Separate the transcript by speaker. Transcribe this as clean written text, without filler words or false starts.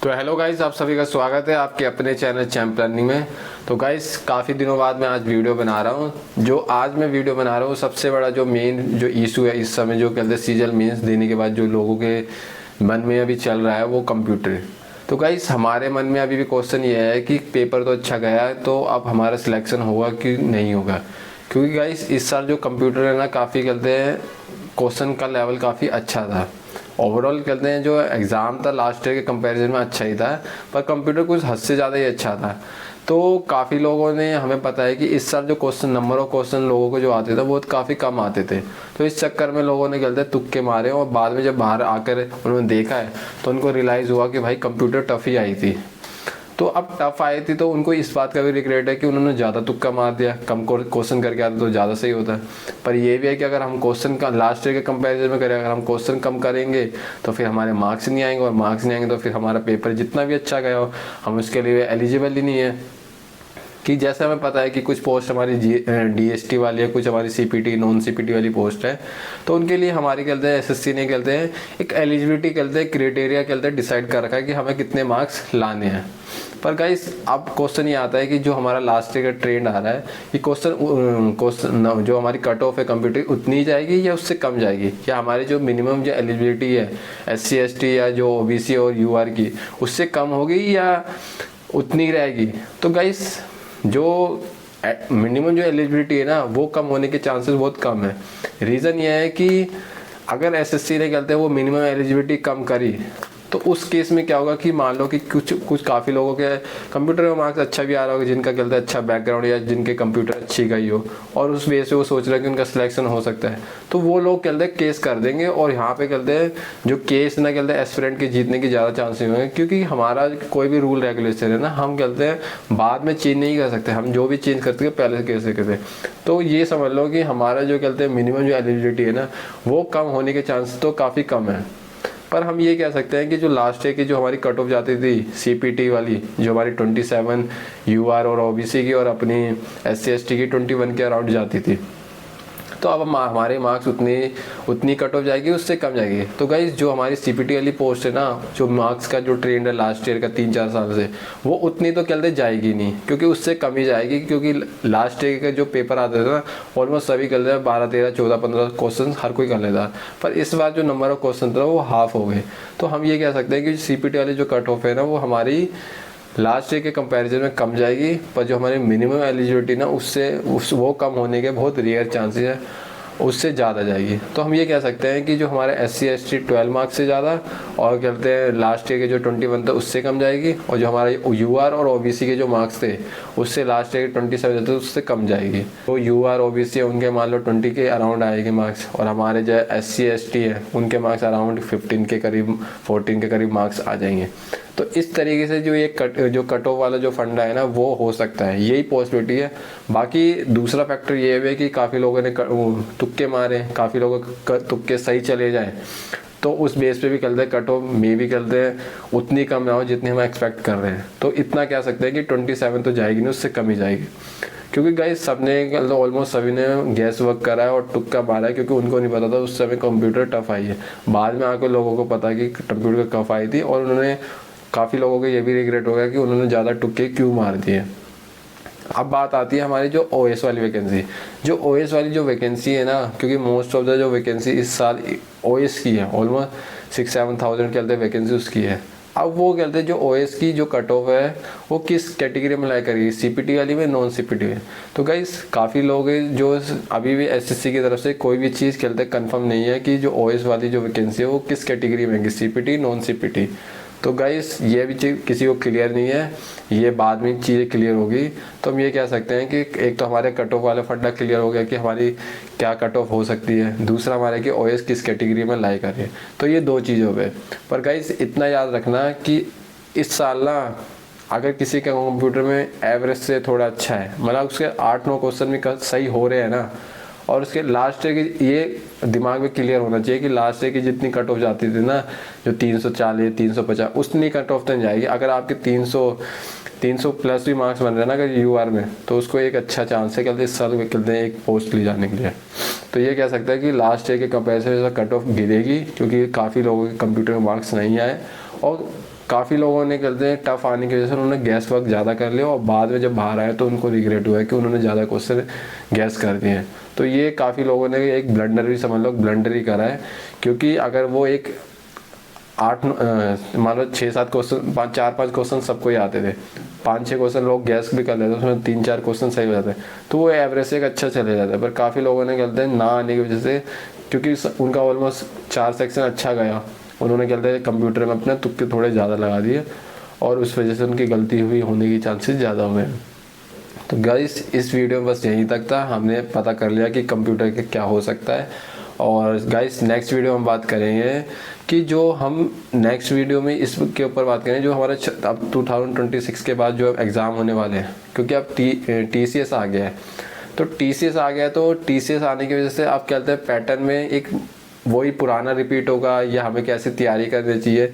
Speaker 1: तो hello guys, आप सभी का स्वागत है आपके अपने चैनल चैम्प लर्निंग में। तो गाइस, काफ़ी दिनों बाद मैं आज वीडियो बना रहा हूँ। जो आज मैं वीडियो बना रहा हूँ सबसे बड़ा जो मेन जो इशू है इस समय, जो कहते हैं सीजल मेंस देने के बाद जो लोगों के मन में अभी चल रहा है वो कंप्यूटर। तो गाइस, हमारे मन में अभी भी क्वेश्चन ये है कि पेपर तो अच्छा गया है, तो अब हमारा सिलेक्शन होगा कि नहीं होगा। क्योंकि गाइस इस साल जो कंप्यूटर है ना, काफ़ी कहते हैं क्वेश्चन का लेवल काफ़ी अच्छा था। ओवरऑल कहते हैं जो एग्ज़ाम था लास्ट ईयर के कंपैरिजन में अच्छा ही था, पर कंप्यूटर कुछ हद से ज़्यादा ही अच्छा था। तो काफ़ी लोगों ने, हमें पता है कि इस साल जो क्वेश्चन नंबर ऑफ क्वेश्चन लोगों को जो आते थे वो काफ़ी कम आते थे। तो इस चक्कर में लोगों ने कहते हैं तुक्के मारे, और बाद में जब बाहर आकर उन्होंने देखा है तो उनको रियलाइज़ हुआ कि भाई कंप्यूटर टफ ही आई थी। तो अब टफ आई थी तो उनको इस बात का भी रिग्रेट है कि उन्होंने ज़्यादा तुक्का मार दिया, कम क्वेश्चन करके आते तो ज़्यादा सही होता है। पर ये भी है कि अगर हम क्वेश्चन का लास्ट ईयर के कंपैरिजन में करें, अगर हम क्वेश्चन कम करेंगे तो फिर हमारे मार्क्स नहीं आएंगे, और मार्क्स नहीं आएंगे तो फिर हमारा पेपर जितना भी अच्छा गया हो हम उसके लिए एलिजिबल ही नहीं है। कि जैसे हमें पता है कि कुछ पोस्ट हमारी DST वाली है, कुछ हमारी CPT नॉन CPT वाली पोस्ट है, तो उनके लिए हमारी कहते हैं SSC ने कहते हैं एक एलिजिबिलिटी कहते हैं क्राइटेरिया कहते हैं डिसाइड कर रखा है कि हमें कितने मार्क्स लाने हैं। पर गाइस अब क्वेश्चन ये आता है कि जो हमारा लास्ट ईयर का ट्रेंड आ रहा है कि क्वेश्चन जो हमारी कट ऑफ है कंप्यूटर उतनी ही जाएगी या उससे कम जाएगी, या हमारी जो मिनिमम जो एलिजिबिलिटी है SC ST या जो OBC और UR की उससे कम होगी या उतनी रहेगी। तो गाइस जो मिनिमम जो एलिजिबिलिटी है ना वो कम होने के चांसेस बहुत कम है। रीज़न ये है कि अगर SSC ने कहते हैं वो मिनिमम एलिजिबिलिटी कम करी तो उस केस में क्या होगा कि मान लो कि कुछ काफ़ी लोगों के कंप्यूटर में मार्क्स अच्छा भी आ रहा होगा, जिनका कहते हैं अच्छा बैकग्राउंड या जिनके कंप्यूटर अच्छी गई हो, और उस वजह से वो सोच रहे हैं कि उनका सिलेक्शन हो सकता है, तो वो लोग कहते हैं केस कर देंगे। और यहाँ पे कहते हैं जो केस ना कहते हैं एस्पिरेंट के जीतने की ज़्यादा चांस नहीं होंगे, क्योंकि हमारा कोई भी रूल रेगुलेशन है ना, हम कहते हैं बाद में चेंज नहीं कर सकते, हम जो भी चेंज करते हैं पहले से कैसे करते। तो ये समझ लो कि हमारा जो कहते हैं मिनिमम जो एलिजिबिलिटी है ना वो कम होने के चांस तो काफ़ी कम है। पर हम ये कह सकते हैं कि जो लास्ट ईयर की जो हमारी कट ऑफ जाती थी CPT वाली, जो हमारी 27 UR और OBC की और अपनी SC ST की 21 के अराउंड जाती थी, तो अब हमारे मार्क्स उतनी कट ऑफ जाएगी, उससे कम जाएगी। तो गाइस जो हमारी CPT वाली पोस्ट है ना, जो मार्क्स का जो ट्रेंड है लास्ट ईयर का 3-4 साल से, वो उतनी तो कहते जाएगी नहीं, क्योंकि उससे कम ही जाएगी। क्योंकि लास्ट ईयर का जो पेपर आते थे ना ऑलमोस्ट सभी कर लेते 12, 13, 14, 15 क्वेश्चन हर कोई कर लेता, पर इस बार जो नंबर ऑफ क्वेश्चन था वो हाफ हो गए। तो हम ये कह सकते हैं कि CPT वाली जो कट ऑफ है ना वो हमारी लास्ट ईयर के कंपैरिजन में कम जाएगी, पर जो हमारी मिनिमम एलिजिबिलिटी ना वो कम होने के बहुत रेयर चांसेस है, उससे ज़्यादा जाएगी। तो हम ये कह सकते हैं कि जो हमारे SC ST 12 मार्क्स से ज़्यादा, और कहते हैं लास्ट ईयर के जो 21 था उससे कम जाएगी, और जो हमारे UR और OBC के जो मार्क्स थे उससे लास्ट ईयर के 27 थे उससे कम जाएगी। तो UR OBC उनके मान लो 20 के अराउंड आएंगे मार्क्स, और हमारे जो SC ST है उनके मार्क्स अराउंड 15 के करीब, 14 के करीब मार्क्स आ जाएंगे। तो इस तरीके से जो ये कट ऑफ वाला जो फंडा है ना वो हो सकता है, यही पॉसिबिलिटी है। बाकी दूसरा फैक्टर ये है कि काफ़ी लोगों ने तुक्के मारे, काफ़ी लोगों के तुक्के सही चले जाए, तो उस बेस पे भी कहते हैं कट ऑफ में भी कहते हैं उतनी कम ना हो जितनी हम एक्सपेक्ट कर रहे हैं। तो इतना कह सकते हैं कि 27 तो जाएगी नहीं, उससे कम ही जाएगी। क्योंकि गाइस सबने ऑलमोस्ट सभी ने गैस वर्क करा है और तुक्का मारा है, क्योंकि उनको नहीं पता था उस समय कंप्यूटर टफ आई है। बाद में आकर लोगों को पता कि कंप्यूटर टफ आई थी, और उन्होंने काफ़ी लोगों को ये भी रिग्रेट हो गया कि उन्होंने ज़्यादा तुक्के क्यों मार दिए। अब बात आती है हमारी जो OS वाली वैकेंसी। जो OS वाली जो वैकेंसी है ना, क्योंकि मोस्ट ऑफ द जो वैकेंसी इस साल OS की है, ऑलमोस्ट 6-7 थाउजेंड कहते हैं वैकेंसी उसकी है। अब वो कहते हैं जो OS की जो कट ऑफ है वो किस कैटेगरी में लाई करेगी, CPT वाली में, नॉन CPT में। तो गाइस काफ़ी लोग जो अभी भी SSC की तरफ से कोई भी चीज़ कहते हैं कंफर्म नहीं है कि जो OS वाली जो वैकेंसी है वो किस कैटेगरी में है, CPT नॉन CPT। तो गाइस ये भी चीज़ किसी को क्लियर नहीं है, ये बाद में चीज़ें क्लियर होगी। तो हम ये कह सकते हैं कि एक तो हमारे कट ऑफ वाला फंडा क्लियर हो गया कि हमारी क्या कट ऑफ हो सकती है, दूसरा हमारे कि OS किस कैटेगरी में लाई कर रही है। तो ये दो चीज़ हो गए। पर गाइस इतना याद रखना कि इस साल ना अगर किसी के कंप्यूटर में एवरेज से थोड़ा अच्छा है, मतलब उसके 8-9 क्वेश्चन भी सही हो रहे हैं ना, और उसके लास्ट ईयर की ये दिमाग में क्लियर होना चाहिए कि लास्ट ईयर की जितनी कट ऑफ जाती थी ना, जो 340 350 उतनी कट ऑफ तो नहीं जाएगी। अगर आपके 300 प्लस भी मार्क्स बन रहे हैं ना अगर UR में, तो उसको एक अच्छा चांस है कहते इस साल कहते हैं एक पोस्ट ली जाने के लिए। तो ये कह सकते हैं कि लास्ट ईयर के कंपेरिजन में कट ऑफ गिरेगी, क्योंकि काफ़ी लोगों के कंप्यूटर में मार्क्स नहीं आए, और काफ़ी लोगों ने कहते हैं टफ आने की वजह से उन्होंने गैस वर्क ज़्यादा कर लिया और बाद में जब बाहर आए तो उनको रिग्रेट हुआ है कि उन्होंने ज़्यादा क्वेश्चन गैस कर दिए हैं। तो ये काफ़ी लोगों ने एक ब्लंडर भी समझ लो, ब्लंडर ही करा है। क्योंकि अगर वो एक 8 मान लो 6-7 क्वेश्चन, 4-5 क्वेश्चन सबको ही आते थे, 5-6 क्वेश्चन लोग गैस भी कर लेते, उसमें 3-4 क्वेश्चन सही हो जाते हैं, तो वो एवरेज से एक अच्छा चले जाता है। पर काफ़ी लोगों ने कहते हैं ना आने की वजह से, क्योंकि उनका ऑलमोस्ट 4 सेक्शन अच्छा गया, उन्होंने कहते हैं कंप्यूटर में अपने तुक्के थोड़े ज़्यादा लगा दिए और उस वजह से उनकी गलती हुई होने की चांसेस ज़्यादा हुए। तो गाइस इस वीडियो में बस यहीं तक था, हमने पता कर लिया कि कंप्यूटर के क्या हो सकता है। और गाइस नेक्स्ट वीडियो में हम बात करेंगे कि जो हम नेक्स्ट वीडियो में इसके ऊपर बात करें जो हमारे अब 2026 के बाद जो एग्ज़ाम होने वाले हैं, क्योंकि अब TCS आ गया है। तो TCS आ गया, तो TCS आने की वजह से आप कहते हैं पैटर्न में एक वही पुराना रिपीट होगा या हमें कैसे तैयारी करनी चाहिए,